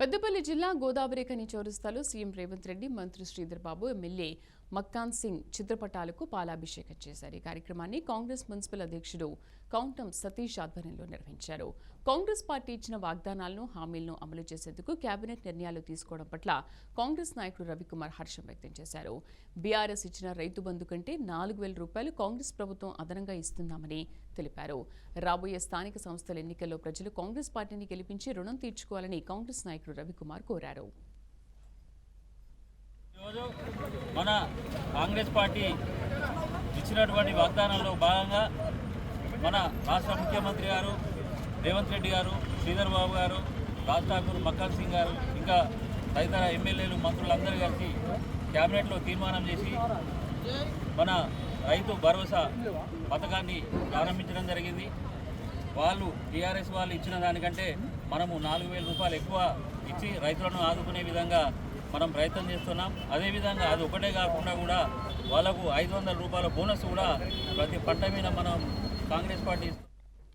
పెద్దపల్లి జిల్లా గోదావరిఖని చౌరస్తాలో సీఎం రేవంత్ రెడ్డి, మంత్రి శ్రీధర్ బాబు, ఎమ్మెల్యే మక్కాన్ సింగ్ చిత్రపటాలకు పాలాభిషేకం చేశారు. ఈ కార్యక్రమాన్ని కాంగ్రెస్ మున్సిపల్ అధ్యక్షుడు కౌంటం సతీష్ ఆధ్వర్యంలో నిర్వహించారు. కాంగ్రెస్ పార్టీ ఇచ్చిన వాగ్దానాలను, హామీలను అమలు చేసేందుకు కేబినెట్ నిర్ణయాలు తీసుకోవడం పట్ల కాంగ్రెస్ నాయకుడు రవికుమార్ హర్షం వ్యక్తం చేశారు. బీఆర్ఎస్ ఇచ్చిన రైతు బంధు కంటే 4,000 రూపాయలు కాంగ్రెస్ ప్రభుత్వం అదనంగా ఇస్తుందామని తెలిపారు. రాబోయే స్థానిక సంస్థల ఎన్నికల్లో ప్రజలు కాంగ్రెస్ పార్టీని గెలిపించి రుణం తీర్చుకోవాలని కాంగ్రెస్ నాయకుడు రవికుమార్ కోరారు. మన కాంగ్రెస్ పార్టీ ఇచ్చినటువంటి వాగ్దానంలో భాగంగా మన రాష్ట్ర ముఖ్యమంత్రి గారు రేవంత్ రెడ్డి గారు, శ్రీధర్ బాబు గారు, రాజ్ ఠాకూర్, మక్కాన్ సింగ్ గారు, ఇంకా తదితర ఎమ్మెల్యేలు, మంత్రులందరూ కలిసి క్యాబినెట్లో తీర్మానం చేసి మన రైతు భరోసా పథకాన్ని ప్రారంభించడం జరిగింది. వాళ్ళు టీఆర్ఎస్ వాళ్ళు ఇచ్చిన దానికంటే మనము 4,000 రూపాయలు ఎక్కువ ఇచ్చి రైతులను ఆదుకునే విధంగా మనం ప్రయత్నం చేస్తున్నాం. అదేవిధంగా అది ఒకటే కాకుండా కూడా వాళ్ళకు 500 రూపాయల బోనస్ కూడా ప్రతి పంట మీద మనం కాంగ్రెస్ పార్టీ